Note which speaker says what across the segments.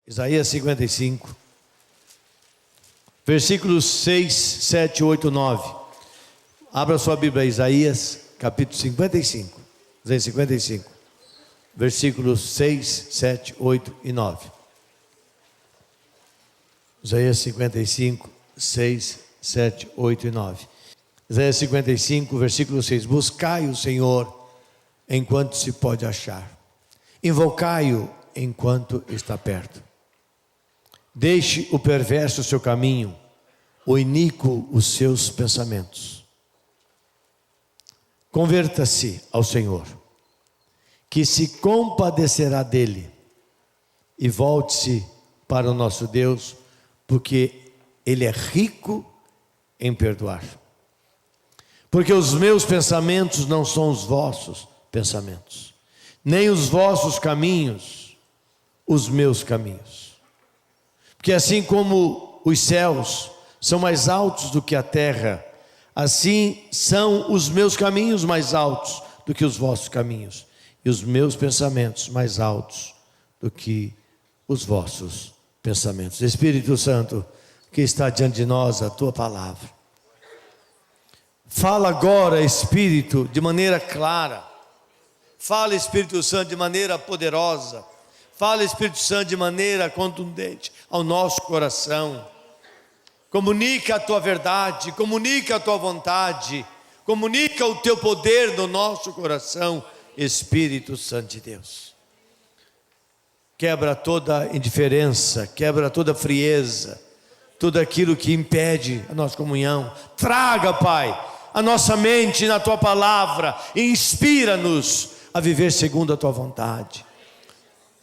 Speaker 1: Isaías 55, versículos 6, 7, 8, 9. Abra sua Bíblia, Isaías capítulo 55, Isaías 55, versículos 6, 7, 8 e 9. Isaías 55, 6, 7, 8 e 9. Isaías 55, versículo 6. Buscai o Senhor enquanto se pode achar, invocai-o enquanto está perto. Deixe o perverso o seu caminho, o iníquo os seus pensamentos. Converta-se ao Senhor, que se compadecerá dele, e volte-se para o nosso Deus, porque Ele é rico em perdoar. Porque os meus pensamentos não são os vossos pensamentos, nem os vossos caminhos, os meus caminhos. Porque assim como os céus são mais altos do que a terra, assim são os meus caminhos mais altos do que os vossos caminhos, e os meus pensamentos mais altos do que os vossos pensamentos. Espírito Santo, que está diante de nós, a tua palavra. Fala agora, Espírito, de maneira clara. Fala, Espírito Santo, de maneira poderosa. Fala, Espírito Santo, de maneira contundente ao nosso coração. Comunica a tua verdade, comunica a tua vontade, comunica o teu poder no nosso coração, Espírito Santo de Deus. Quebra toda indiferença, quebra toda frieza, tudo aquilo que impede a nossa comunhão. Traga, Pai, a nossa mente na tua palavra e inspira-nos a viver segundo a tua vontade.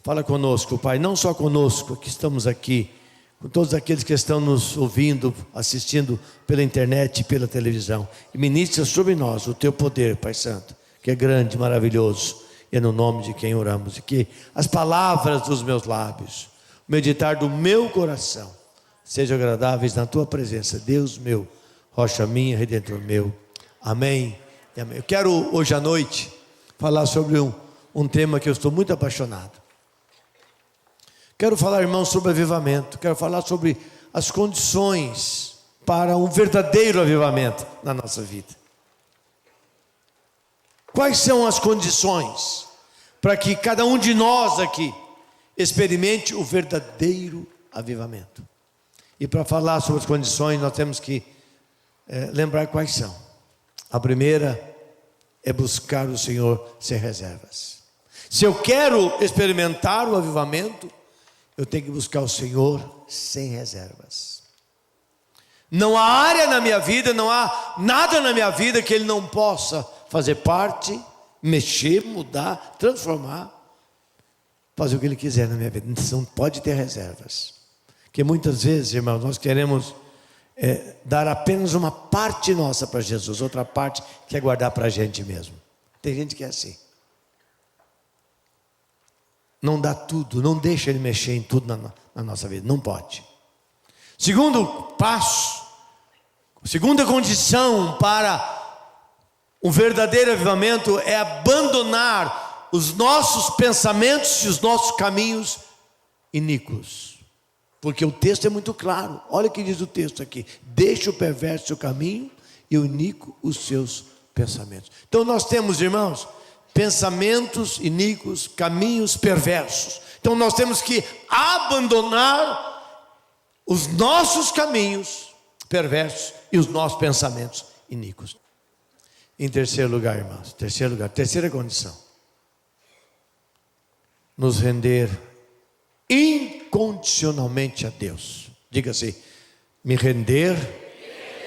Speaker 1: Fala conosco, Pai, não só conosco que estamos aqui, com todos aqueles que estão nos ouvindo, assistindo pela internet e pela televisão. E ministra sobre nós o teu poder, Pai Santo, que é grande, maravilhoso. E é no nome de quem oramos. E que as palavras dos meus lábios, o meditar do meu coração, sejam agradáveis na tua presença. Deus meu, rocha minha, redentor meu. Amém e amém. Eu quero hoje à noite falar sobre um tema que eu estou muito apaixonado. Quero falar, irmãos, sobre avivamento. Quero falar sobre as condições para um verdadeiro avivamento na nossa vida. Quais são as condições para que cada um de nós aqui experimente o verdadeiro avivamento? E para falar sobre as condições, nós temos que lembrar quais são. A primeira é buscar o Senhor sem reservas. Se eu quero experimentar o avivamento, eu tenho que buscar o Senhor sem reservas. Não há área na minha vida, não há nada na minha vida que Ele não possa fazer parte, mexer, mudar, transformar, fazer o que Ele quiser na minha vida. Não pode ter reservas. Porque muitas vezes, irmãos, nós queremos dar apenas uma parte nossa para Jesus, outra parte quer guardar para a gente mesmo. Tem gente que é assim. Não dá tudo, não deixa Ele mexer em tudo na nossa vida, não pode. Segundo passo, segunda condição para um verdadeiro avivamento é abandonar os nossos pensamentos e os nossos caminhos iníquos. Porque o texto é muito claro, olha o que diz o texto aqui: deixa o perverso seu caminho e o iníquo os seus pensamentos. Então nós temos, irmãos, pensamentos iníquos, caminhos perversos. Então nós temos que abandonar os nossos caminhos perversos e os nossos pensamentos iníquos. Em terceiro lugar, irmãos, terceira condição: nos render incondicionalmente a Deus. Diga assim: me render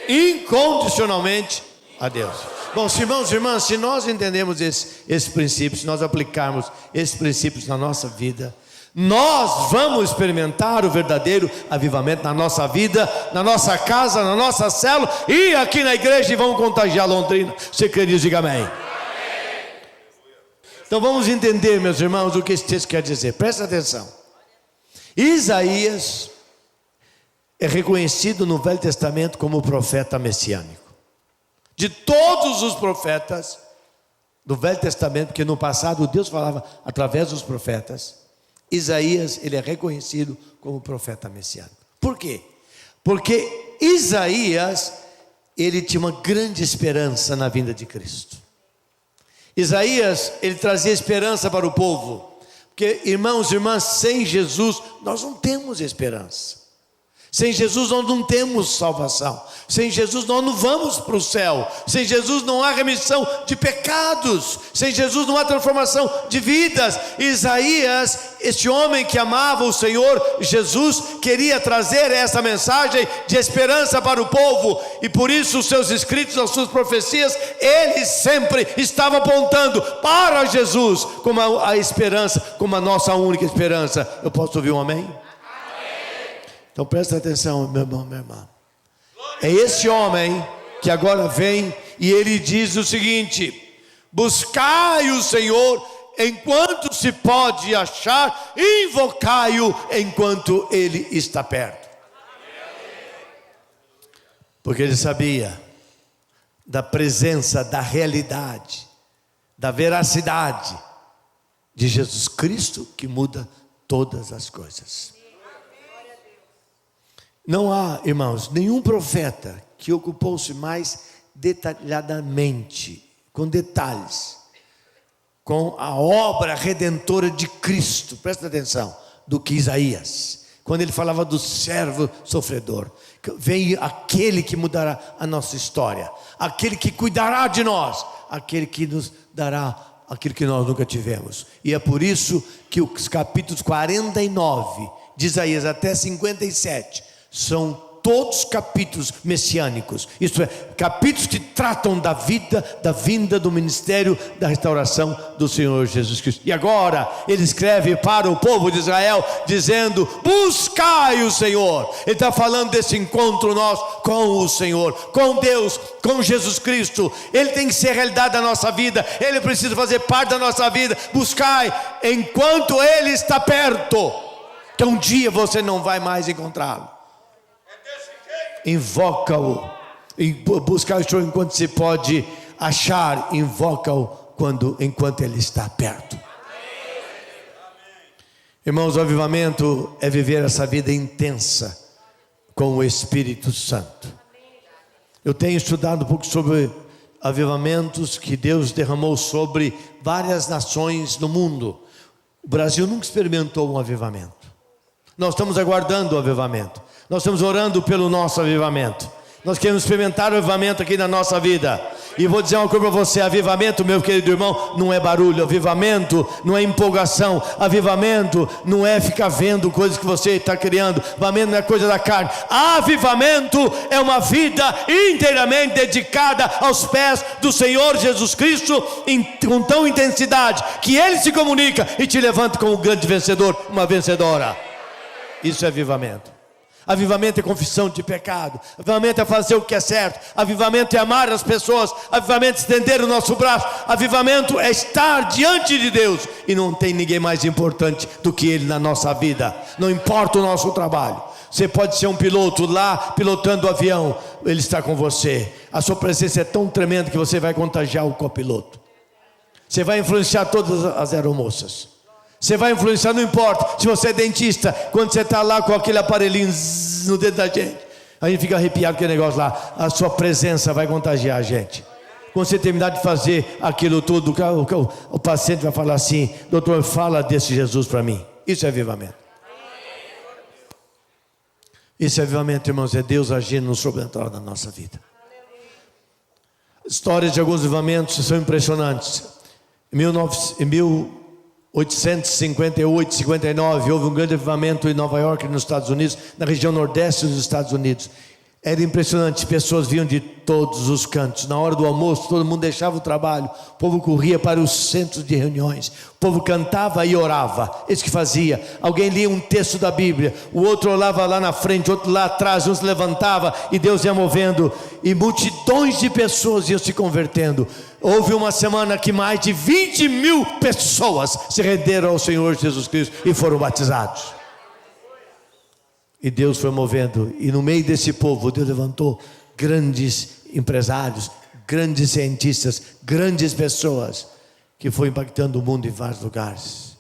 Speaker 1: incondicionalmente a Deus. Bom, irmãos e irmãs, se nós entendemos esse princípio, se nós aplicarmos esses princípios na nossa vida, nós vamos experimentar o verdadeiro avivamento na nossa vida, na nossa casa, na nossa célula e aqui na igreja, e vamos contagiar Londrina. Você crê nisso? Diga amém. Então vamos entender, meus irmãos, o que esse texto quer dizer. Presta atenção. Isaías é reconhecido no Velho Testamento como o profeta messiânico. De todos os profetas do Velho Testamento, porque no passado Deus falava através dos profetas, Isaías, ele é reconhecido como profeta messiânico. Por quê? Porque Isaías, ele tinha uma grande esperança na vinda de Cristo. Isaías, ele trazia esperança para o povo. Porque, irmãos e irmãs, sem Jesus nós não temos esperança. Sem Jesus nós não temos salvação. Sem Jesus nós não vamos para o céu. Sem Jesus não há remissão de pecados. Sem Jesus não há transformação de vidas. Isaías, este homem que amava o Senhor Jesus, queria trazer essa mensagem de esperança para o povo. E por isso os seus escritos, as suas profecias, ele sempre estava apontando para Jesus como a esperança, como a nossa única esperança. Eu posso ouvir um amém? Então presta atenção, meu irmão, minha irmã. É esse homem que agora vem e ele diz o seguinte: buscai o Senhor enquanto se pode achar, invocai-o enquanto ele está perto. Porque ele sabia da presença, da realidade, da veracidade de Jesus Cristo, que muda todas as coisas. Não há, irmãos, nenhum profeta que ocupou-se mais detalhadamente, com detalhes, com a obra redentora de Cristo, presta atenção, do que Isaías. Quando ele falava do servo sofredor, vem aquele que mudará a nossa história, aquele que cuidará de nós, aquele que nos dará aquilo que nós nunca tivemos. E é por isso que os capítulos 49 de Isaías até 57 são todos capítulos messiânicos, isto é, capítulos que tratam da vida, da vinda, do ministério, da restauração do Senhor Jesus Cristo. E agora ele escreve para o povo de Israel, dizendo: buscai o Senhor. Ele está falando desse encontro nosso com o Senhor, com Deus, com Jesus Cristo. Ele tem que ser realidade da nossa vida, ele precisa fazer parte da nossa vida. Buscai enquanto ele está perto, que um dia você não vai mais encontrá-lo. Invoca-o, buscar o Senhor enquanto se pode achar, invoca-o enquanto ele está perto. Irmãos, o avivamento é viver essa vida intensa com o Espírito Santo. Eu tenho estudado um pouco sobre avivamentos que Deus derramou sobre várias nações no mundo. O Brasil nunca experimentou um avivamento. Nós estamos aguardando o avivamento. Nós estamos orando pelo nosso avivamento. Nós queremos experimentar o avivamento aqui na nossa vida. E vou dizer uma coisa para você: avivamento, meu querido irmão, não é barulho. Avivamento não é empolgação. Avivamento não é ficar vendo coisas que você está criando. Avivamento não é coisa da carne. Avivamento é uma vida inteiramente dedicada aos pés do Senhor Jesus Cristo, com tão intensidade que Ele se comunica e te levanta como um grande vencedor, uma vencedora. Isso é avivamento. Avivamento é confissão de pecado. Avivamento é fazer o que é certo. Avivamento é amar as pessoas. Avivamento é estender o nosso braço. Avivamento é estar diante de Deus. E não tem ninguém mais importante do que Ele na nossa vida. Não importa o nosso trabalho. Você pode ser um piloto lá pilotando o avião, Ele está com você. A sua presença é tão tremenda que você vai contagiar o copiloto. Você vai influenciar todas as aeromoças. Você vai influenciar, não importa. Se você é dentista, quando você está lá com aquele aparelhinho no dedo da gente, a gente fica arrepiado com aquele negócio lá. A sua presença vai contagiar a gente. Quando você terminar de fazer aquilo tudo, o paciente vai falar assim: doutor, fala desse Jesus para mim. Isso é avivamento. Isso é avivamento, irmãos. É Deus agindo no sobrenatural da nossa vida. Histórias de alguns avivamentos são impressionantes. Em 1858, 59, houve um grande avivamento em Nova York, nos Estados Unidos, na região nordeste dos Estados Unidos. Era impressionante, pessoas vinham de todos os cantos. Na hora do almoço, todo mundo deixava o trabalho, o povo corria para os centros de reuniões, o povo cantava e orava. Isso que fazia. Alguém lia um texto da Bíblia, o outro olhava lá na frente, outro lá atrás, um se levantava e Deus ia movendo, e multidões de pessoas iam se convertendo. Houve uma semana que mais de 20 mil pessoas se renderam ao Senhor Jesus Cristo e foram batizados. E Deus foi movendo, e no meio desse povo Deus levantou grandes empresários, grandes cientistas, grandes pessoas, que foi impactando o mundo em vários lugares.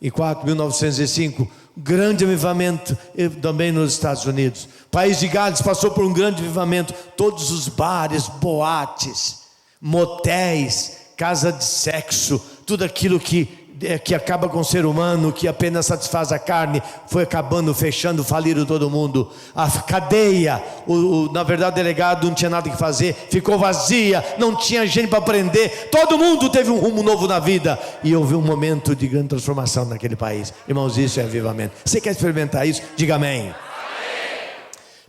Speaker 1: Em 1905, grande avivamento também nos Estados Unidos. O país de Gales passou por um grande avivamento. Todos os bares, boates, motéis, casa de sexo, tudo aquilo que acaba com o ser humano, que apenas satisfaz a carne, foi acabando, fechando, faliram todo mundo. A cadeia, na verdade o delegado não tinha nada que fazer, ficou vazia, não tinha gente para prender, todo mundo teve um rumo novo na vida, e houve um momento de grande transformação naquele país. Irmãos, isso é avivamento. Você quer experimentar isso? Diga amém.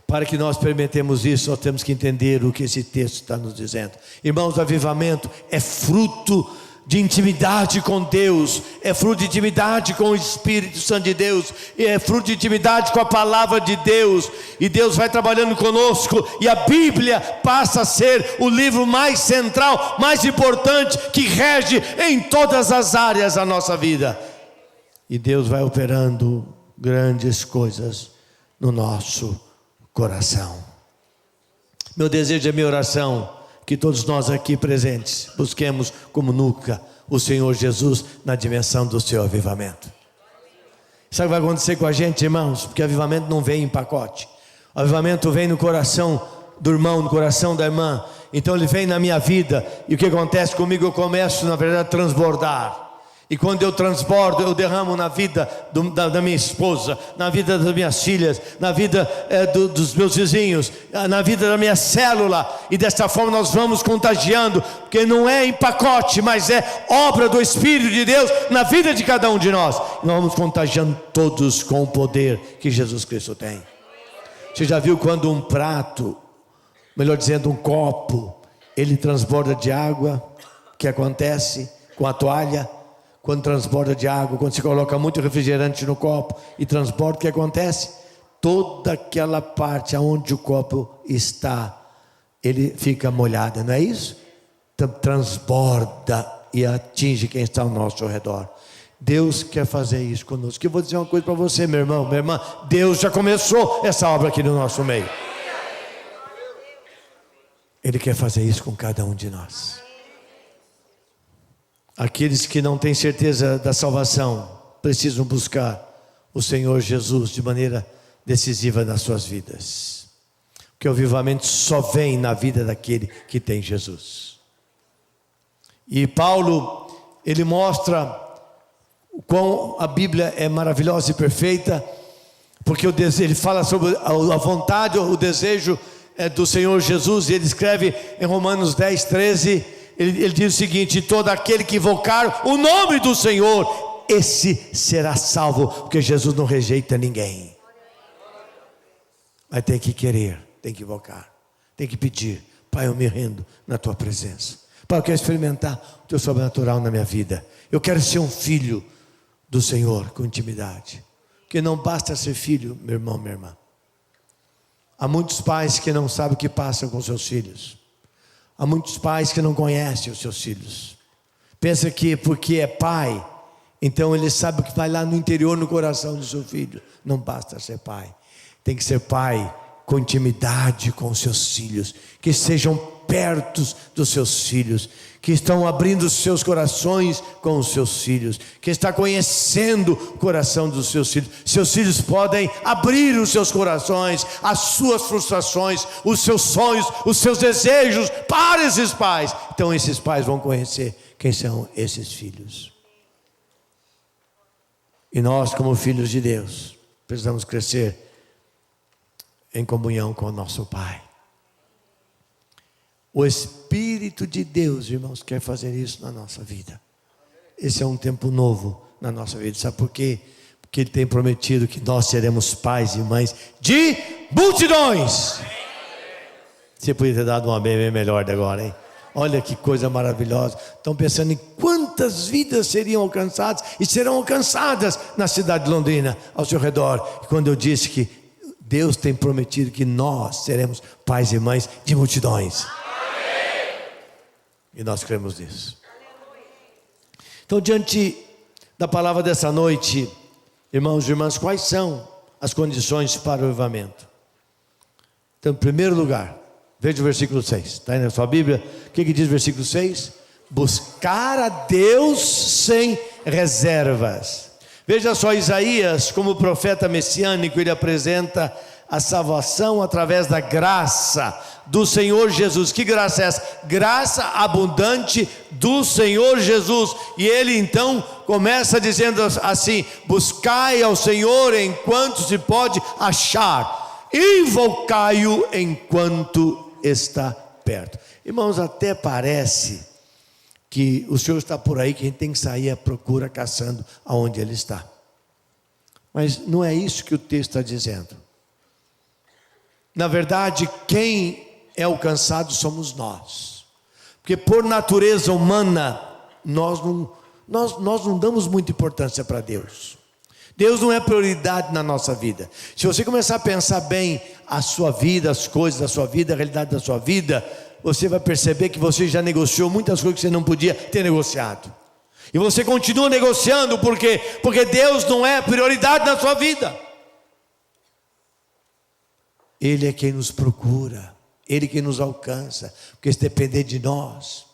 Speaker 1: Para que nós experimentemos isso, nós temos que entender o que esse texto está nos dizendo. Irmãos, o avivamento é fruto de intimidade com Deus, é fruto de intimidade com o Espírito Santo de Deus, é fruto de intimidade com a palavra de Deus, e Deus vai trabalhando conosco, e a Bíblia passa a ser o livro mais central, mais importante, que rege em todas as áreas da nossa vida, e Deus vai operando grandes coisas no nosso coração. Meu desejo, é minha oração, que todos nós aqui presentes busquemos como nunca o Senhor Jesus na dimensão do seu avivamento. Sabe o que vai acontecer com a gente, irmãos? Porque avivamento não vem em pacote. O avivamento vem no coração do irmão, no coração da irmã. Então ele vem na minha vida, e o que acontece comigo? Eu começo, na verdade, a transbordar. E quando eu transbordo, eu derramo na vida da minha esposa, na vida das minhas filhas, na vida dos meus vizinhos, na vida da minha célula. E desta forma nós vamos contagiando, porque não é em pacote, mas é obra do Espírito de Deus na vida de cada um de nós. E nós vamos contagiando todos com o poder que Jesus Cristo tem. Você já viu quando um prato, melhor dizendo um copo, ele transborda de água? O que acontece com a toalha? Quando transborda de água, quando se coloca muito refrigerante no copo e transborda, o que acontece? Toda aquela parte onde o copo está, ele fica molhado, não é isso? Transborda e atinge quem está ao nosso redor. Deus quer fazer isso conosco. Eu vou dizer uma coisa para você, meu irmão, minha irmã. Deus já começou essa obra aqui no nosso meio. Ele quer fazer isso com cada um de nós. Aqueles que não têm certeza da salvação precisam buscar o Senhor Jesus de maneira decisiva nas suas vidas, porque o avivamento só vem na vida daquele que tem Jesus. E Paulo, ele mostra o quão a Bíblia é maravilhosa e perfeita, porque ele fala sobre a vontade, o desejo do Senhor Jesus, e ele escreve em Romanos 10, 13, ele diz o seguinte: todo aquele que invocar o nome do Senhor, esse será salvo, porque Jesus não rejeita ninguém. Mas tem que querer, tem que invocar, tem que pedir: Pai, eu me rendo na tua presença. Pai, eu quero experimentar o teu sobrenatural na minha vida. Eu quero ser um filho do Senhor com intimidade. Porque não basta ser filho, meu irmão, minha irmã. Há muitos pais que não sabem o que passam com seus filhos. Há muitos pais que não conhecem os seus filhos. Pensa que porque é pai, então ele sabe o que vai lá no interior, no coração do seu filho. Não basta ser pai. Tem que ser pai com intimidade com os seus filhos, que sejam perto dos seus filhos, que estão abrindo os seus corações com os seus filhos, que está conhecendo o coração dos seus filhos. Seus filhos podem abrir os seus corações, as suas frustrações, os seus sonhos, os seus desejos para esses pais. Então esses pais vão conhecer quem são esses filhos. E nós, como filhos de Deus, precisamos crescer em comunhão com o nosso Pai. O Espírito de Deus, irmãos, quer fazer isso na nossa vida. Esse é um tempo novo na nossa vida. Sabe por quê? Porque Ele tem prometido que nós seremos pais e mães de multidões. Você podia ter dado um amém bem melhor de agora, hein? Olha que coisa maravilhosa. Estão pensando em quantas vidas seriam alcançadas e serão alcançadas na cidade de Londrina, ao seu redor. E quando eu disse que Deus tem prometido que nós seremos pais e mães de multidões. Amém. E nós cremos nisso. Então, diante da palavra dessa noite, irmãos e irmãs, quais são as condições para o avivamento? Então, em primeiro lugar, veja o versículo 6. Está aí na sua Bíblia? O que diz o versículo 6? Buscar a Deus sem reservas. Veja só, Isaías, como profeta messiânico, ele apresenta a salvação através da graça do Senhor Jesus. Que graça é essa? Graça abundante do Senhor Jesus. E ele então começa dizendo assim: buscai ao Senhor enquanto se pode achar, invocai-o enquanto está perto. Irmãos, até parece que o Senhor está por aí, que a gente tem que sair à procura, caçando aonde Ele está. Mas não é isso que o texto está dizendo. Na verdade, quem é alcançado somos nós. Porque por natureza humana, nós não damos muita importância para Deus. Deus não é prioridade na nossa vida. Se você começar a pensar bem a sua vida, as coisas da sua vida, a realidade da sua vida, você vai perceber que você já negociou muitas coisas que você não podia ter negociado. E você continua negociando, por quê? Porque Deus não é prioridade na sua vida. Ele é quem nos procura, Ele quem nos alcança. Porque se depender de nós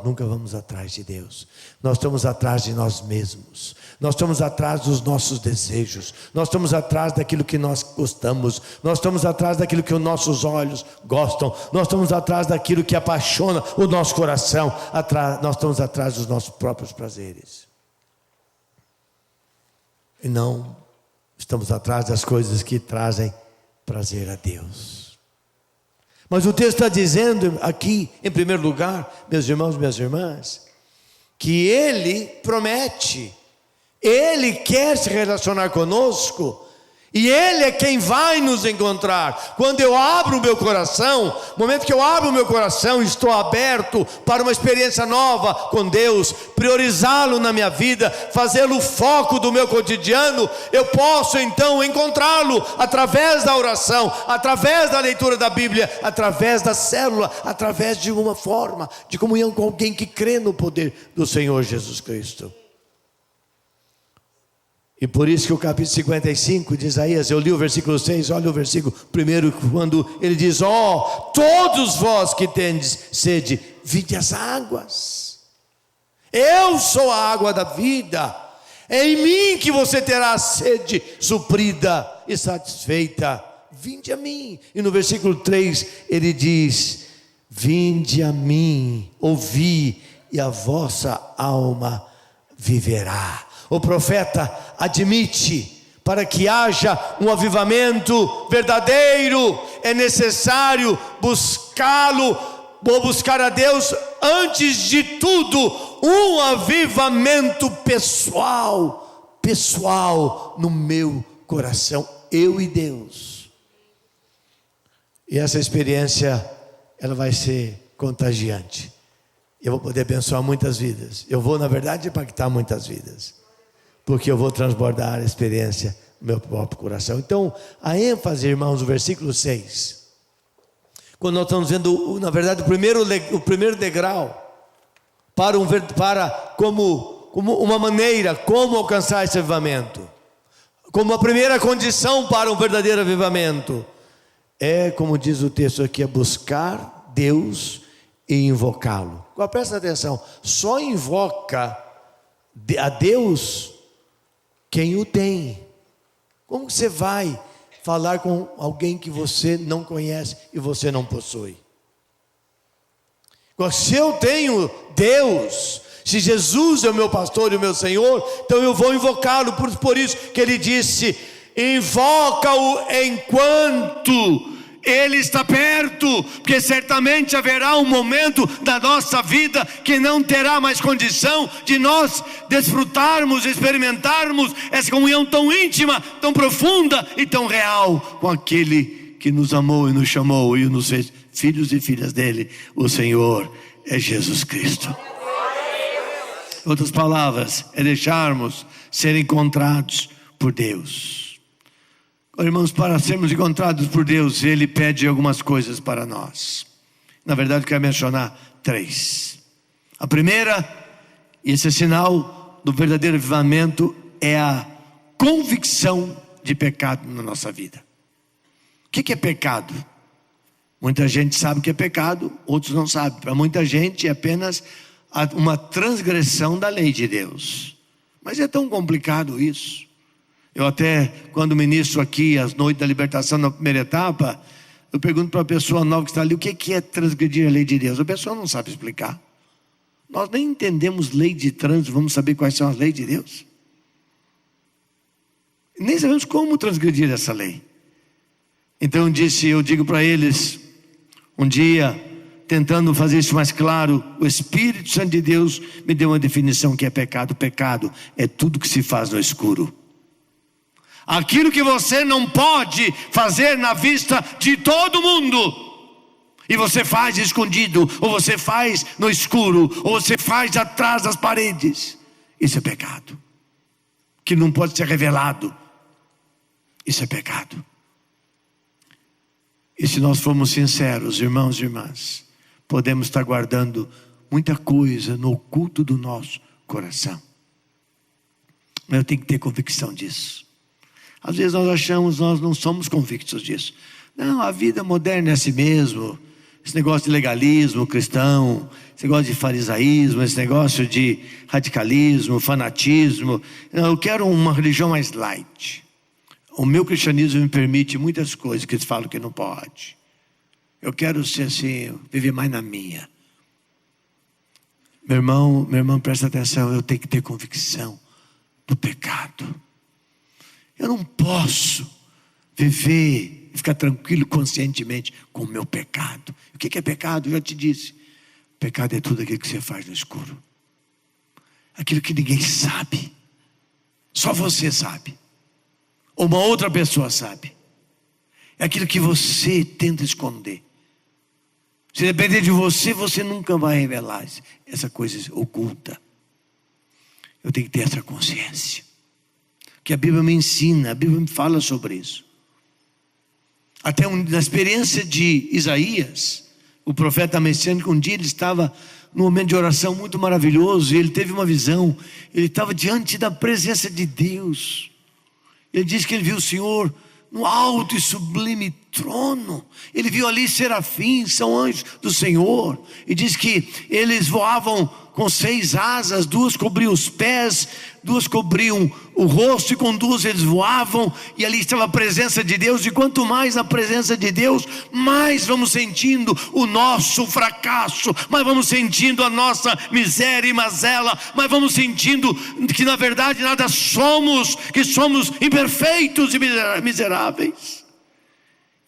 Speaker 1: nunca vamos atrás de Deus. Nós estamos atrás de nós mesmos. Nós estamos atrás dos nossos desejos. Nós estamos atrás daquilo que nós gostamos. Nós estamos atrás daquilo que os nossos olhos gostam. Nós estamos atrás daquilo que apaixona o nosso coração. Nós estamos atrás dos nossos próprios prazeres. E não estamos atrás das coisas que trazem prazer a Deus. Mas o texto está dizendo aqui, em primeiro lugar, meus irmãos e minhas irmãs, que Ele promete, Ele quer se relacionar conosco, e Ele é quem vai nos encontrar. Quando eu abro o meu coração, no momento que eu abro o meu coração, estou aberto para uma experiência nova com Deus, priorizá-lo na minha vida, fazê-lo o foco do meu cotidiano, eu posso então encontrá-lo através da oração, através da leitura da Bíblia, através da célula, através de uma forma de comunhão com alguém que crê no poder do Senhor Jesus Cristo. E por isso que o capítulo 55 de Isaías, eu li o versículo 6, olha o versículo 1, quando ele diz: todos vós que tendes sede, vinde as águas. Eu sou a água da vida, é em mim que você terá a sede suprida e satisfeita. Vinde a mim. E no versículo 3 ele diz: vinde a mim, ouvi, e a vossa alma viverá. O profeta admite, para que haja um avivamento verdadeiro, é necessário buscá-lo, ou buscar a Deus, antes de tudo, um avivamento pessoal no meu coração, eu e Deus. E essa experiência, ela vai ser contagiante. Eu vou poder abençoar muitas vidas. Eu vou, na verdade, impactar muitas vidas, porque eu vou transbordar a experiência no meu próprio coração. Então, a ênfase, irmãos, no versículo 6, quando nós estamos vendo, na verdade, o primeiro degrau, como uma maneira, como alcançar esse avivamento, como a primeira condição para um verdadeiro avivamento, é, como diz o texto aqui, é buscar Deus e invocá-lo. Agora presta atenção, só invoca a Deus quem o tem. Como você vai falar com alguém que você não conhece e você não possui? Se eu tenho Deus, se Jesus é o meu pastor e o meu Senhor, então eu vou invocá-lo. Por isso que ele disse: invoca-o enquanto Ele está perto, porque certamente haverá um momento da nossa vida que não terá mais condição de nós desfrutarmos, experimentarmos essa comunhão tão íntima, tão profunda e tão real com aquele que nos amou e nos chamou e nos fez filhos e filhas dele. O Senhor é Jesus Cristo. Em outras palavras, é deixarmos ser encontrados por Deus. Irmãos, para sermos encontrados por Deus, Ele pede algumas coisas para nós. Na verdade, eu quero mencionar 3. A primeira, e esse é sinal do verdadeiro avivamento, é a convicção de pecado na nossa vida. O que é pecado? Muita gente sabe o que é pecado, outros não sabem. Para muita gente é apenas uma transgressão da lei de Deus.
Speaker 2: Mas é tão complicado isso. Eu até, quando ministro aqui as noites da libertação na primeira etapa, eu pergunto para a pessoa nova que está ali, o que é transgredir a lei de Deus? A pessoa não sabe explicar. Nós nem entendemos lei de trânsito, vamos saber quais são as leis de Deus? Nem sabemos como transgredir essa lei. Então eu digo para eles, um dia, tentando fazer isso mais claro, o Espírito Santo de Deus me deu uma definição que é pecado. Pecado é tudo que se faz no escuro. Aquilo que você não pode fazer na vista de todo mundo, e você faz escondido, ou você faz no escuro, ou você faz atrás das paredes, isso é pecado. Que não pode ser revelado, isso é pecado. E se nós formos sinceros, irmãos e irmãs, podemos estar guardando muita coisa no oculto do nosso coração. Mas eu tenho que ter convicção disso. Às vezes nós não somos convictos disso. Não, a vida moderna é assim mesmo. Esse negócio de legalismo cristão, esse negócio de farisaísmo, esse negócio de radicalismo, fanatismo. Eu quero uma religião mais light. O meu cristianismo me permite muitas coisas que eles falam que não pode. Eu quero ser assim, viver mais na minha. Meu irmão, presta atenção, eu tenho que ter convicção do pecado. Eu não posso viver e ficar tranquilo conscientemente com o meu pecado. O que é pecado? Eu já te disse. Pecado é tudo aquilo que você faz no escuro. Aquilo que ninguém sabe. Só você sabe. Ou uma outra pessoa sabe. É aquilo que você tenta esconder. Se depender de você, você nunca vai revelar essa coisa oculta. Eu tenho que ter essa consciência. Que a Bíblia me ensina, a Bíblia me fala sobre isso. Até na experiência de Isaías, o profeta messiânico, um dia ele estava num momento de oração muito maravilhoso, e ele teve uma visão. Ele estava diante da presença de Deus. Ele diz que ele viu o Senhor no alto e sublime trono. Ele viu ali serafins, são anjos do Senhor. E diz que eles voavam com 6 asas, 2 cobriam os pés, 2 cobriam o rosto, e com 2 eles voavam, e ali estava a presença de Deus. E quanto mais a presença de Deus, mais vamos sentindo o nosso fracasso, mais vamos sentindo a nossa miséria e mazela, mais vamos sentindo que na verdade nada somos, que somos imperfeitos e miseráveis.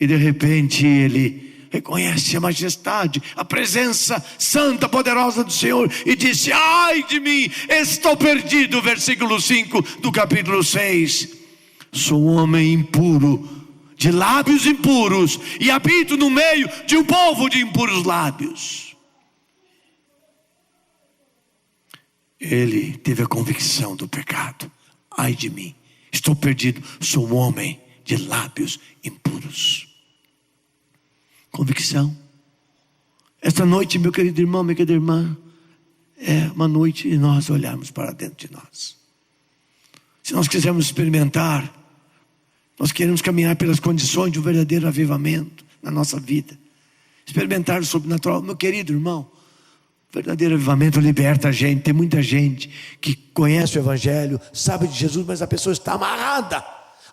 Speaker 2: E de repente ele reconhece a majestade, a presença santa, poderosa do Senhor, e disse: ai de mim, estou perdido. Versículo 5 do capítulo 6. Sou um homem impuro, de lábios impuros, e habito no meio de um povo de impuros lábios. Ele teve a convicção do pecado. Ai de mim, estou perdido, sou um homem de lábios impuros. Convicção. Esta noite, meu querido irmão, minha querida irmã, é uma noite de nós olharmos para dentro de nós. Se nós quisermos experimentar, nós queremos caminhar pelas condições de um verdadeiro avivamento na nossa vida, experimentar o sobrenatural. Meu querido irmão, o verdadeiro avivamento liberta a gente. Tem muita gente que conhece o Evangelho, sabe de Jesus, mas a pessoa está amarrada,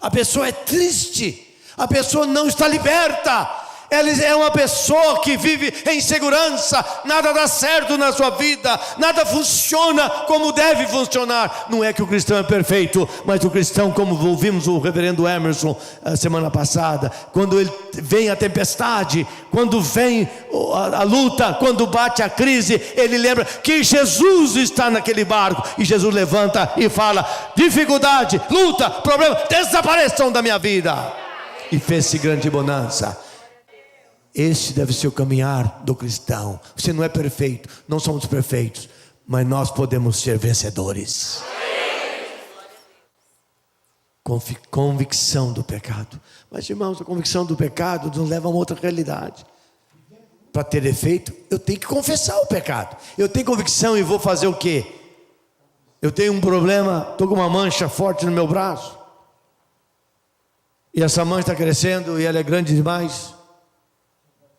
Speaker 2: a pessoa é triste, a pessoa não está liberta. Ela é uma pessoa que vive em insegurança, nada dá certo na sua vida, nada funciona como deve funcionar. Não é que o cristão é perfeito, mas o cristão, como ouvimos o reverendo Emerson a semana passada, quando ele vem a tempestade, quando vem a luta, quando bate a crise, ele lembra que Jesus está naquele barco, e Jesus levanta e fala: dificuldade, luta, problema, desapareçam da minha vida. E fez-se grande bonança. Esse deve ser o caminhar do cristão. Você não é perfeito, não somos perfeitos, mas nós podemos ser vencedores. Convicção do pecado. Mas irmãos, a convicção do pecado nos leva a uma outra realidade. Para ter efeito, eu tenho que confessar o pecado. Eu tenho convicção e vou fazer o quê? Eu tenho um problema, estou com uma mancha forte no meu braço, e essa mancha está crescendo e ela é grande demais.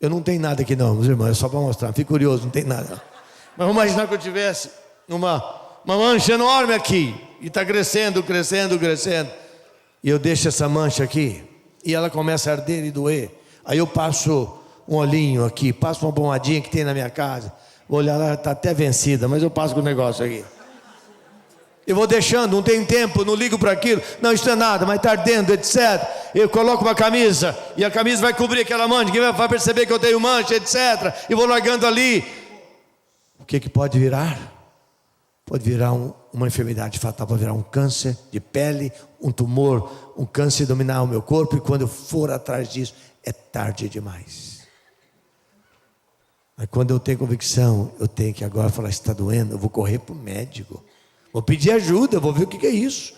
Speaker 2: Eu não tenho nada aqui não, meus irmãos, é só para mostrar. Fique curioso, não tem nada. Mas vamos imaginar que eu tivesse
Speaker 1: uma mancha enorme aqui, e está crescendo, crescendo, crescendo, e eu deixo essa mancha aqui, e ela começa a arder e doer. Aí eu passo um olhinho aqui, passo uma pomadinha que tem na minha casa, vou olhar lá, está até vencida, mas eu passo com o negócio aqui. Eu vou deixando, não tem tempo, não ligo para aquilo, não, isso não é nada, mas está ardendo, etc. Eu coloco uma camisa, e a camisa vai cobrir aquela mancha, ninguém vai perceber que eu tenho mancha, etc. E vou largando ali. O que pode virar? Pode virar uma enfermidade fatal, pode virar um câncer de pele, um tumor, um câncer dominar o meu corpo, e quando eu for atrás disso, é tarde demais. Mas quando eu tenho convicção, eu tenho que agora falar, está doendo, eu vou correr para o médico. Vou pedir ajuda, vou ver o que é isso.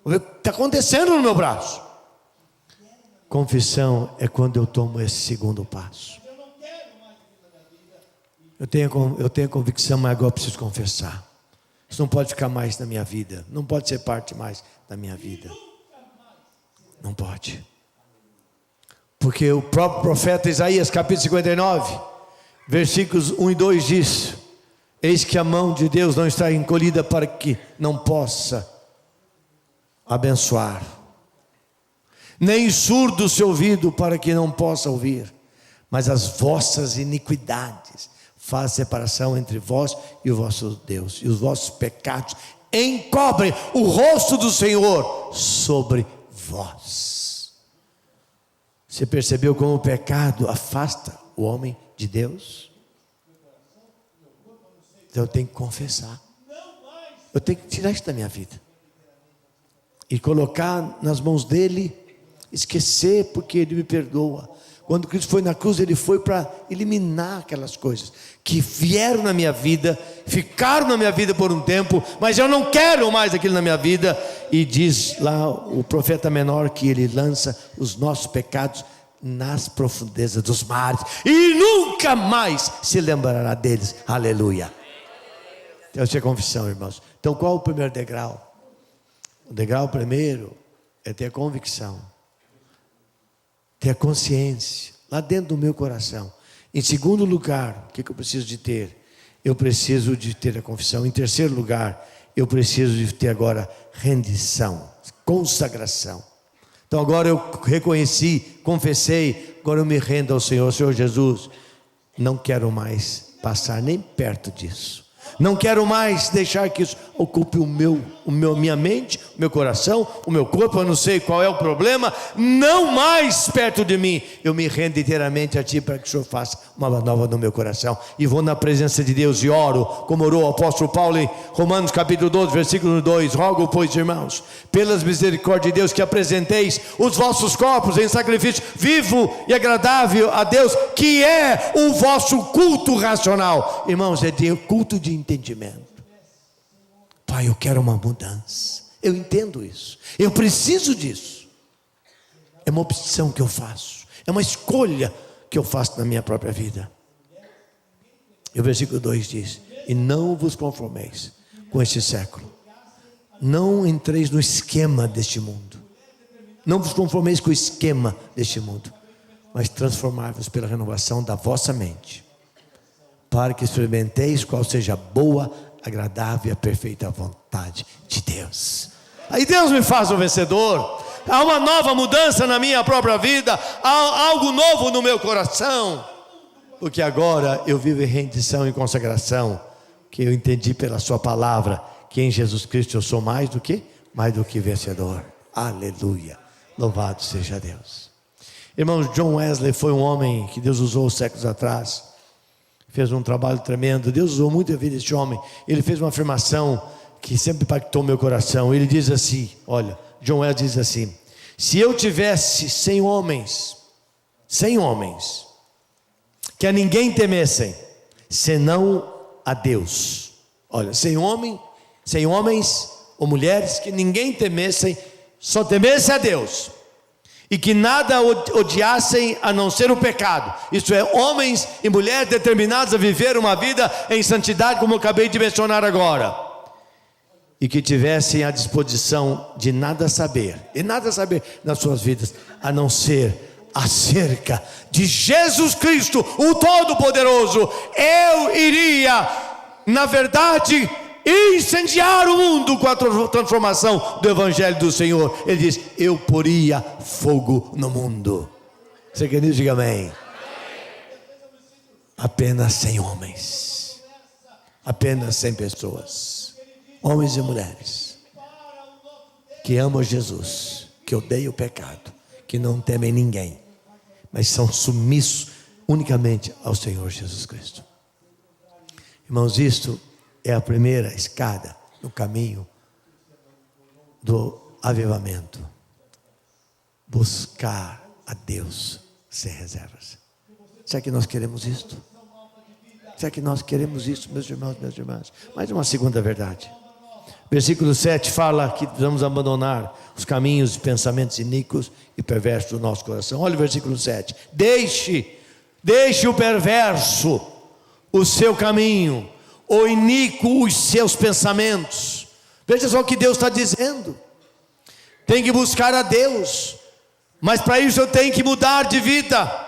Speaker 1: Vou ver o que está acontecendo no meu braço. Confissão é quando eu tomo esse segundo passo. Eu tenho convicção, mas agora eu preciso confessar. Isso não pode ficar mais na minha vida. Não pode ser parte mais da minha vida. Não pode. Porque o próprio profeta Isaías, capítulo 59, versículos 1 e 2 diz: eis que a mão de Deus não está encolhida para que não possa abençoar, nem surdo o seu ouvido para que não possa ouvir, mas as vossas iniquidades fazem separação entre vós e o vosso Deus, e os vossos pecados encobrem o rosto do Senhor sobre vós. Você percebeu como o pecado afasta o homem de Deus? Então eu tenho que confessar. Eu tenho que tirar isso da minha vida e colocar nas mãos dele, esquecer, porque ele me perdoa. Quando Cristo foi na cruz, ele foi para eliminar aquelas coisas que vieram na minha vida, ficaram na minha vida por um tempo, mas eu não quero mais aquilo na minha vida. E diz lá o profeta menor que ele lança os nossos pecados nas profundezas dos mares e nunca mais se lembrará deles. Aleluia. Então isso é confissão, irmãos. Então qual é o primeiro degrau? O degrau primeiro é ter a convicção, ter a consciência lá dentro do meu coração. Em segundo lugar, o que eu preciso de ter? Eu preciso de ter a confissão. Em terceiro lugar, eu preciso de ter agora rendição, consagração. Então agora eu reconheci, confessei, agora eu me rendo ao Senhor. Senhor Jesus, não quero mais passar nem perto disso. Não quero mais deixar que isso ocupe minha mente, o meu coração, o meu corpo. Eu não sei qual é o problema. Não mais perto de mim. Eu me rendo inteiramente a Ti para que o Senhor faça uma nova no meu coração. E vou na presença de Deus e oro, como orou o apóstolo Paulo em Romanos capítulo 12, versículo 2. Rogo, pois, irmãos, pelas misericórdias de Deus, que apresenteis os vossos corpos em sacrifício vivo e agradável a Deus, que é o vosso culto racional. Irmãos, é de culto de entendimento. Pai, eu quero uma mudança. Eu entendo isso. Eu preciso disso. É uma opção que eu faço. É uma escolha que eu faço na minha própria vida. E o versículo 2 diz: e não vos conformeis com este século. Não entreis no esquema deste mundo. Não vos conformeis com o esquema deste mundo, mas transformai-vos pela renovação da vossa mente, para que experimenteis qual seja a boa, agradável e a perfeita vontade de Deus. Aí Deus me faz um vencedor. Há uma nova mudança na minha própria vida. Há algo novo no meu coração. Porque agora eu vivo em rendição e consagração, que eu entendi pela sua palavra, que em Jesus Cristo eu sou mais do que vencedor. Aleluia. Louvado seja Deus. Irmãos, John Wesley foi um homem que Deus usou séculos atrás. Fez um trabalho tremendo. Deus usou muito a vida desse homem. Ele fez uma afirmação que sempre impactou meu coração. Ele diz assim, olha, John Wesley diz assim: se eu tivesse 100 homens que a ninguém temessem, senão a Deus. Olha, 100 homens ou mulheres que ninguém temessem, só temessem a Deus, e que nada odiassem a não ser o pecado. Isto é, homens e mulheres determinados a viver uma vida em santidade, como eu acabei de mencionar agora, e que tivessem a disposição de nada saber nas suas vidas, a não ser acerca de Jesus Cristo, o Todo-Poderoso. Eu iria, na verdade, incendiar o mundo com a transformação do Evangelho do Senhor. Ele diz: eu poria fogo no mundo. Você quer dizer, diga amém. Apenas 100 homens, apenas 100 pessoas, homens e mulheres, que amam Jesus, que odeiam o pecado, que não temem ninguém, mas são submissos unicamente ao Senhor Jesus Cristo. Irmãos, isto é a primeira escada no caminho do avivamento. Buscar a Deus sem reservas. Será que nós queremos isto? Será que nós queremos isso, meus irmãos, minhas irmãs? Mais uma segunda verdade. Versículo 7 fala que precisamos abandonar os caminhos e pensamentos iníquos e perversos do nosso coração. Olha o versículo 7. Deixe o perverso o seu caminho, o iníquo os seus pensamentos. Veja só o que Deus está dizendo. Tem que buscar a Deus, mas para isso eu tenho que mudar de vida.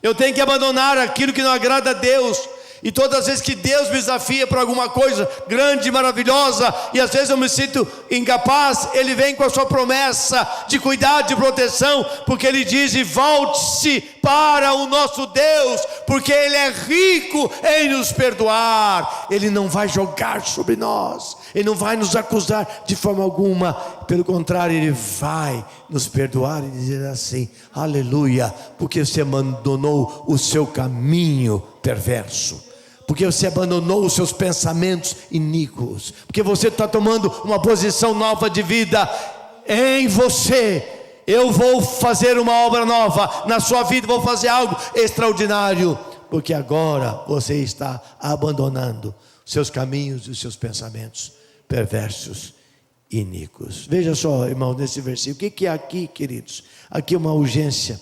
Speaker 1: Eu tenho que abandonar aquilo que não agrada a Deus. E todas as vezes que Deus me desafia para alguma coisa grande, maravilhosa, e às vezes eu me sinto incapaz, Ele vem com a sua promessa de cuidado, de proteção, porque Ele diz: e volte-se para o nosso Deus, porque Ele é rico em nos perdoar. Ele não vai jogar sobre nós, Ele não vai nos acusar de forma alguma, pelo contrário, Ele vai nos perdoar e dizer assim: aleluia, porque você abandonou o seu caminho perverso, porque você abandonou os seus pensamentos iníquos, porque você está tomando uma posição nova de vida em você. Eu vou fazer uma obra nova na sua vida, vou fazer algo extraordinário, porque agora você está abandonando os seus caminhos e os seus pensamentos perversos e iníquos. Veja só, irmão, nesse versículo, o que é aqui, queridos? Aqui é uma urgência.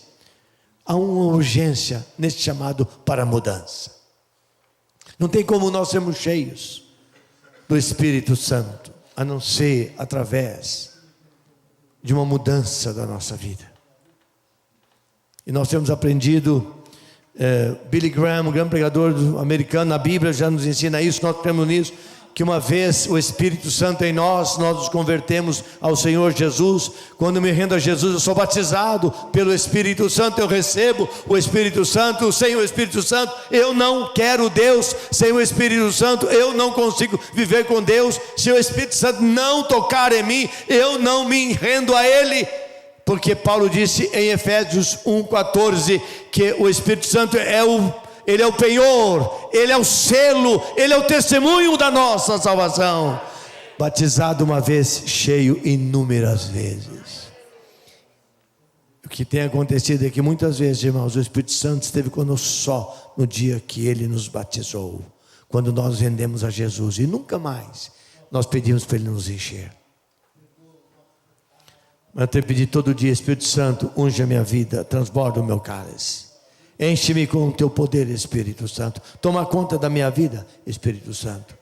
Speaker 1: Há uma urgência nesse chamado para a mudança. Não tem como nós sermos cheios do Espírito Santo, a não ser através de uma mudança da nossa vida. E nós temos aprendido, Billy Graham, um grande pregador americano, na Bíblia já nos ensina isso, nós cremos nisso, que uma vez o Espírito Santo em nós nos convertemos ao Senhor Jesus. Quando me rendo a Jesus, eu sou batizado pelo Espírito Santo, eu recebo o Espírito Santo. Sem o Espírito Santo eu não quero Deus, sem o Espírito Santo eu não consigo viver com Deus. Se o Espírito Santo não tocar em mim, eu não me rendo a Ele, porque Paulo disse em Efésios 1,14 que o Espírito Santo Ele é o penhor, Ele é o selo, Ele é o testemunho da nossa salvação. Batizado uma vez, cheio inúmeras vezes. O que tem acontecido é que muitas vezes, irmãos, o Espírito Santo esteve conosco só no dia que Ele nos batizou, quando nós rendemos a Jesus, e nunca mais nós pedimos para Ele nos encher. Mas eu tenho que pedir todo dia: Espírito Santo, unge a minha vida, transborda o meu cálice. Enche-me com o teu poder, Espírito Santo. Toma conta da minha vida, Espírito Santo.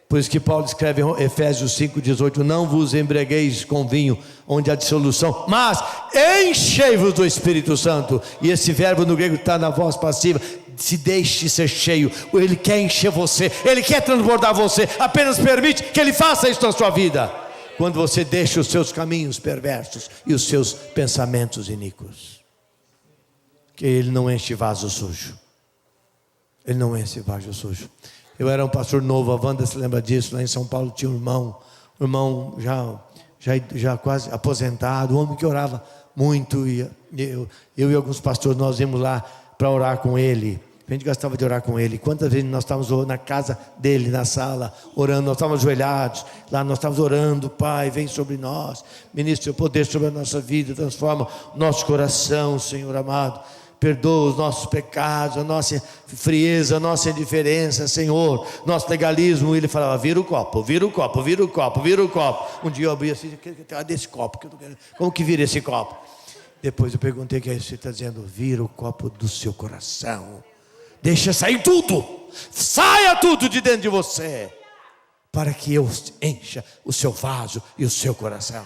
Speaker 1: Por isso que Paulo escreve em Efésios 5,18: não vos embriagueis com vinho, onde há dissolução, mas enchei-vos do Espírito Santo. E esse verbo no grego está na voz passiva. Se deixe ser cheio. Ele quer encher você, Ele quer transbordar você. Apenas permite que Ele faça isso na sua vida. Quando você deixa os seus caminhos perversos e os seus pensamentos iníquos, que Ele não enche vaso sujo. Ele não enche vaso sujo. Eu era um pastor novo, a Wanda se lembra disso. Lá em São Paulo tinha um irmão já quase aposentado, um homem que orava muito. E eu e alguns pastores, nós íamos lá para orar com ele. A gente gostava de orar com ele. Quantas vezes nós estávamos na casa dele, na sala, orando, nós estávamos ajoelhados, lá nós estávamos orando: Pai, vem sobre nós, ministra o poder sobre a nossa vida, transforma o nosso coração, Senhor amado. Perdoa os nossos pecados, a nossa frieza, a nossa indiferença, Senhor, nosso legalismo. E ele falava: vira o copo, vira o copo, vira o copo, vira o copo. Um dia eu abri assim: cadê esse copo? Como que vira esse copo? Depois eu perguntei: o que é isso? Ele está dizendo: vira o copo do seu coração. Deixa sair tudo, saia tudo de dentro de você, para que eu encha o seu vaso e o seu coração.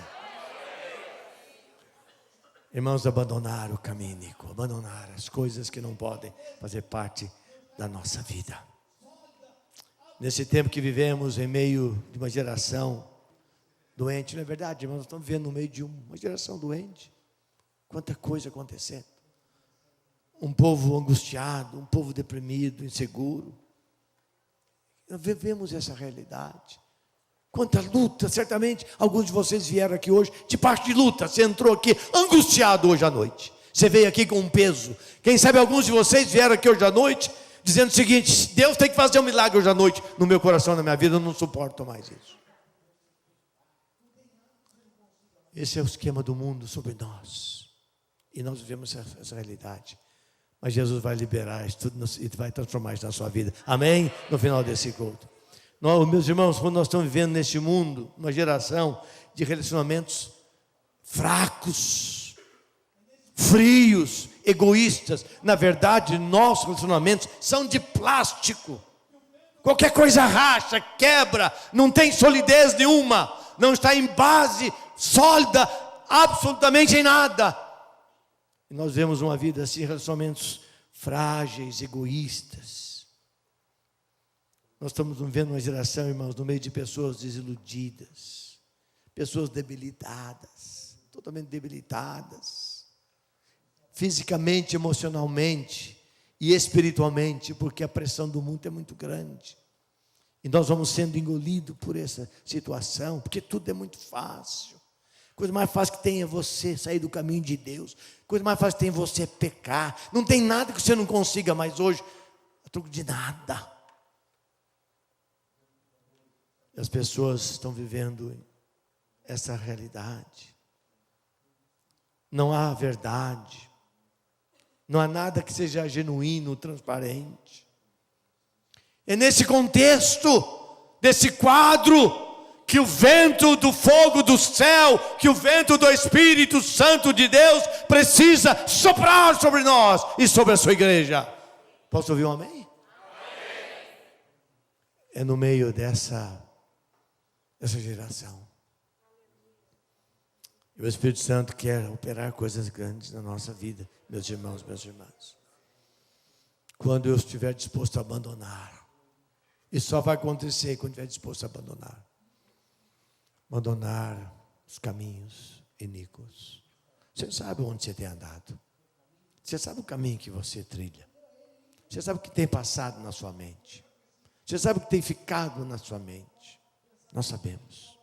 Speaker 1: Irmãos, abandonar o caminho iníquo, abandonar as coisas que não podem fazer parte da nossa vida. Nesse tempo que vivemos em meio de uma geração doente, não é verdade, irmãos? Nós estamos vivendo no meio de uma geração doente. Quanta coisa acontecendo. Um povo angustiado, um povo deprimido, inseguro. Nós vivemos essa realidade. Quanta luta, certamente alguns de vocês vieram aqui hoje de parte de luta. Você entrou aqui angustiado hoje à noite. Você veio aqui com um peso. Quem sabe alguns de vocês vieram aqui hoje à noite dizendo o seguinte: Deus tem que fazer um milagre hoje à noite no meu coração, na minha vida, eu não suporto mais isso. Esse é o esquema do mundo sobre nós. E nós vivemos essa realidade. Mas Jesus vai liberar isso tudo e vai transformar isso na sua vida. Amém? No final desse culto. Nós, meus irmãos, quando nós estamos vivendo neste mundo, uma geração de relacionamentos fracos, frios, egoístas. Na verdade, nossos relacionamentos são de plástico. Qualquer coisa racha, quebra, não tem solidez nenhuma, não está em base sólida, absolutamente em nada. E nós vemos uma vida assim, relacionamentos frágeis, egoístas. Nós estamos vivendo uma geração, irmãos, no meio de pessoas desiludidas, pessoas debilitadas, totalmente debilitadas, fisicamente, emocionalmente e espiritualmente, porque a pressão do mundo é muito grande. E nós vamos sendo engolidos por essa situação, porque tudo é muito fácil. A coisa mais fácil que tem é você sair do caminho de Deus. A coisa mais fácil que tem é você pecar. Não tem nada que você não consiga mais hoje, a troco de nada. As pessoas estão vivendo essa realidade. Não há verdade. Não há nada que seja genuíno, transparente. É nesse contexto, desse quadro, que o vento do fogo do céu, que o vento do Espírito Santo de Deus precisa soprar sobre nós e sobre a sua igreja. Posso ouvir um amém? Amém. É no meio dessa geração. E o Espírito Santo quer operar coisas grandes na nossa vida, meus irmãos, minhas irmãs. Quando eu estiver disposto a abandonar. Isso só vai acontecer quando estiver disposto a abandonar. Abandonar os caminhos iníquos. Você sabe onde você tem andado. Você sabe o caminho que você trilha. Você sabe o que tem passado na sua mente. Você sabe o que tem ficado na sua mente. Nós sabemos.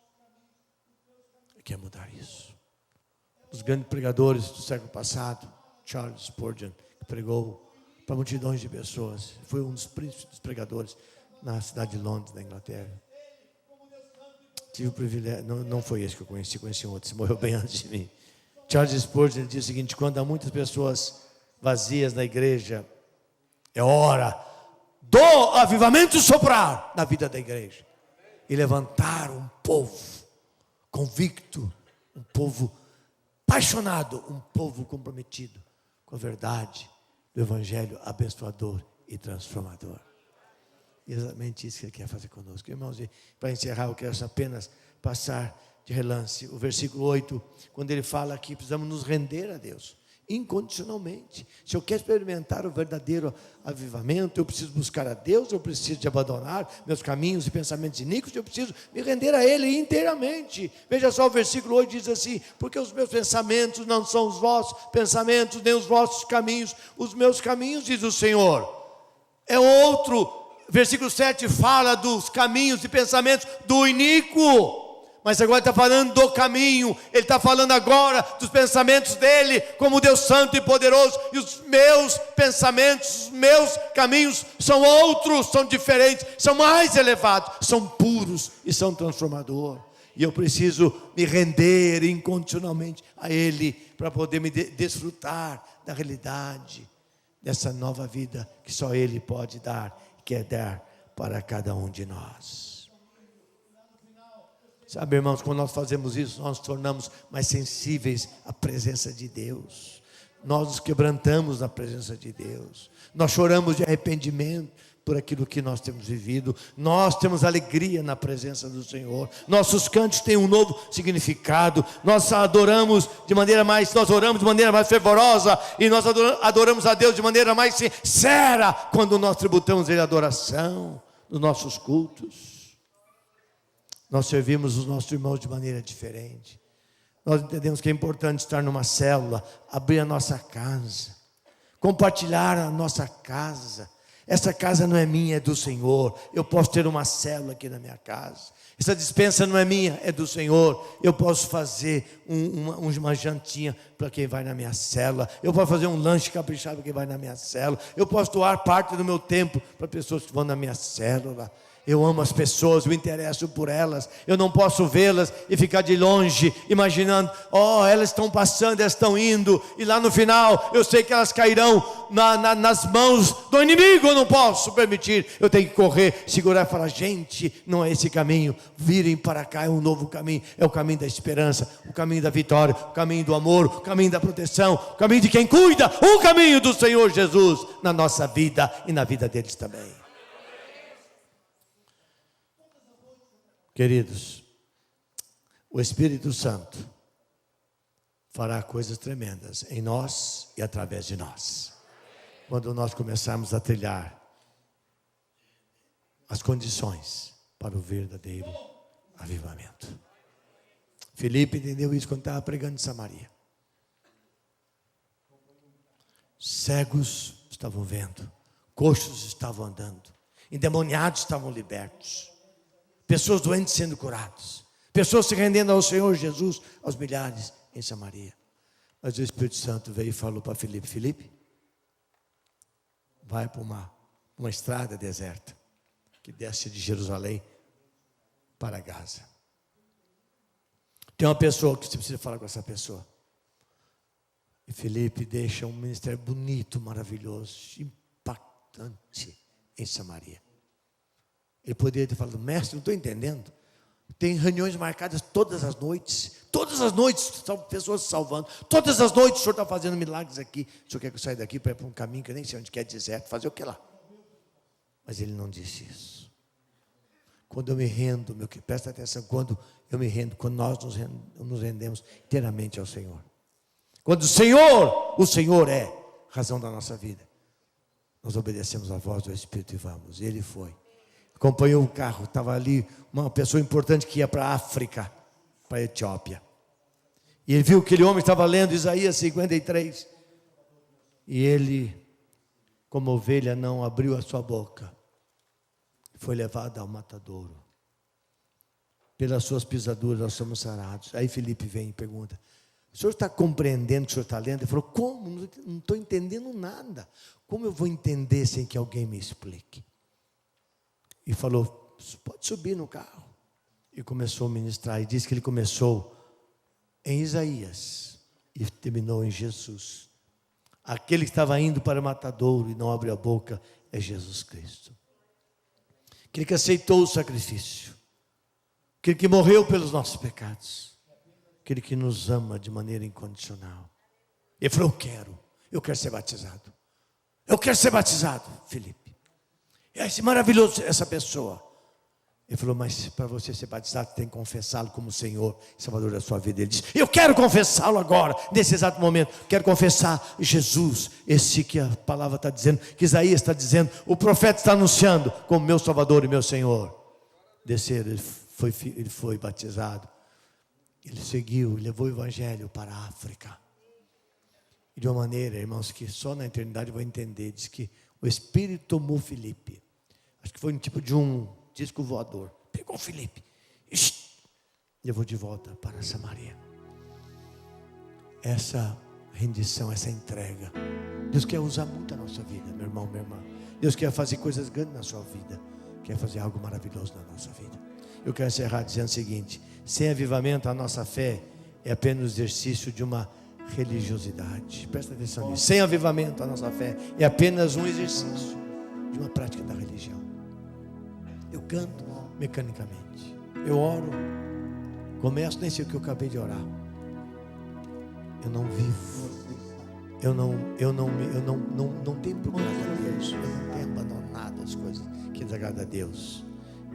Speaker 1: Ele quer mudar isso. Os grandes pregadores do século passado, Charles Spurgeon, que pregou para multidões de pessoas. Foi um dos príncipes dos pregadores na cidade de Londres, na Inglaterra. Tive o privilégio, não foi esse que eu conheci um outro, você morreu bem antes de mim. Charles Spurgeon diz o seguinte: quando há muitas pessoas vazias na igreja, é hora do avivamento soprar na vida da igreja e levantar um povo convicto, um povo apaixonado, um povo comprometido com a verdade do evangelho abençoador e transformador. Exatamente isso que ele quer fazer conosco. Irmãos, para encerrar, eu quero apenas passar de relance o versículo 8, quando ele fala que precisamos nos render a Deus incondicionalmente. Se eu quero experimentar o verdadeiro avivamento, eu preciso buscar a Deus, eu preciso de abandonar meus caminhos e pensamentos iníquos, eu preciso me render a Ele inteiramente. Veja só, o versículo 8 diz assim: porque os meus pensamentos não são os vossos pensamentos, nem os vossos caminhos. Os meus caminhos, diz o Senhor, é outro. Versículo 7 fala dos caminhos e pensamentos do iníquo. Mas agora está falando do caminho. Ele está falando agora dos pensamentos dele, como Deus santo e poderoso. E os meus pensamentos, os meus caminhos são outros, são diferentes, são mais elevados, são puros e são transformadores. E eu preciso me render incondicionalmente a Ele, para poder me desfrutar da realidade dessa nova vida que só Ele pode dar, quer dar para cada um de nós. Sabe, irmãos, quando nós fazemos isso, nós nos tornamos mais sensíveis à presença de Deus. Nós nos quebrantamos na presença de Deus. Nós choramos de arrependimento por aquilo que nós temos vivido. Nós temos alegria na presença do Senhor. Nossos cantos têm um novo significado. Nós oramos de maneira mais fervorosa, e nós adoramos a Deus de maneira mais sincera quando nós tributamos a Ele adoração. nos nossos cultos. Nós servimos os nossos irmãos de maneira diferente. Nós entendemos que é importante estar numa célula, abrir a nossa casa, compartilhar a nossa casa. Essa casa não é minha, é do Senhor. Eu posso ter uma célula aqui na minha casa. Essa despensa não é minha, é do Senhor. Eu posso fazer uma jantinha para quem vai na minha célula. Eu posso fazer um lanche caprichado para quem vai na minha célula. Eu posso doar parte do meu tempo para pessoas que vão na minha célula. Eu amo as pessoas, eu interesso por elas. Eu não posso vê-las e ficar de longe, imaginando, elas estão passando, elas estão indo, e lá no final, eu sei que elas cairão nas mãos do inimigo. Eu não posso permitir, eu tenho que correr, segurar e falar, gente, não é esse caminho, virem para cá, é um novo caminho, é o caminho da esperança, o caminho da vitória, o caminho do amor, o caminho da proteção, o caminho de quem cuida, o caminho do Senhor Jesus, na nossa vida e na vida deles também. Queridos, o Espírito Santo fará coisas tremendas em nós e através de nós, quando nós começarmos a trilhar as condições para o verdadeiro avivamento. Filipe entendeu isso quando estava pregando em Samaria. Cegos estavam vendo, coxos estavam andando, endemoniados estavam libertos, pessoas doentes sendo curadas, pessoas se rendendo ao Senhor Jesus, aos milhares em Samaria. Mas o Espírito Santo veio e falou para Filipe: Filipe, vai para uma estrada deserta que desce de Jerusalém para Gaza. Tem uma pessoa que você precisa falar com essa pessoa. E Filipe deixa um ministério bonito, maravilhoso, impactante em Samaria. Ele poderia ter falado: mestre, não estou entendendo. Tem reuniões marcadas todas as noites são pessoas se salvando, todas as noites o senhor está fazendo milagres aqui. O senhor quer que eu saia daqui para ir para um caminho que eu nem sei onde quer deserto, fazer o que lá? Mas ele não disse isso. Quando eu me rendo, presta atenção, quando eu me rendo, quando nós nos rendemos inteiramente ao Senhor, quando o Senhor é razão da nossa vida, nós obedecemos a voz do Espírito e vamos. E ele foi, acompanhou o carro, estava ali uma pessoa importante que ia para a África, para a Etiópia, e ele viu que aquele homem estava lendo Isaías 53, e ele, como ovelha, não abriu a sua boca, foi levado ao matadouro. Pelas suas pisaduras nós somos sarados. Aí Filipe vem e pergunta: o senhor está compreendendo o que o senhor está lendo? Ele falou: como? Não estou entendendo nada. Como eu vou entender sem que alguém me explique? E falou: pode subir no carro. E começou a ministrar. E disse que ele começou em Isaías e terminou em Jesus. Aquele que estava indo para o matadouro e não abriu a boca é Jesus Cristo. Aquele que aceitou o sacrifício, aquele que morreu pelos nossos pecados, aquele que nos ama de maneira incondicional. Ele falou: eu quero ser batizado. Eu quero ser batizado, Filipe. É maravilhoso essa pessoa. Ele falou: mas para você ser batizado, tem que confessá-lo como Senhor e Salvador da sua vida. Ele disse: eu quero confessá-lo agora, nesse exato momento. Quero confessar Jesus, esse que a palavra está dizendo, que Isaías está dizendo, o profeta está anunciando como meu Salvador e meu Senhor. Descer, ele foi batizado. Ele seguiu, levou o Evangelho para a África. E de uma maneira, irmãos, que só na eternidade eu vou entender. Diz que o Espírito tomou Filipe. Acho que foi um tipo de um disco voador. Pegou Filipe, levou de volta para Samaria. Essa rendição, essa entrega, Deus quer usar muito a nossa vida, meu irmão, minha irmã. Deus quer fazer coisas grandes na sua vida, quer fazer algo maravilhoso na nossa vida. Eu quero encerrar dizendo o seguinte: sem avivamento a nossa fé é apenas o exercício de uma religiosidade. Presta atenção nisso. Sem avivamento a nossa fé é apenas um exercício de uma prática da religião. Eu canto mecanicamente, eu oro, começo, nem sei o que eu acabei de orar. Eu não vivo, eu não tenho procurado a Deus, eu não tenho abandonado as coisas que desagradam a Deus.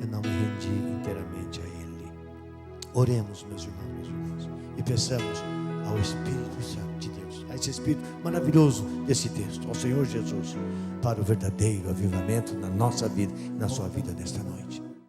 Speaker 1: Eu não me rendi inteiramente a Ele. Oremos, meus irmãos, e peçamos ao Espírito Santo de Deus, a esse Espírito maravilhoso desse texto, ao Senhor Jesus, para o verdadeiro avivamento na nossa vida e na sua vida nesta noite.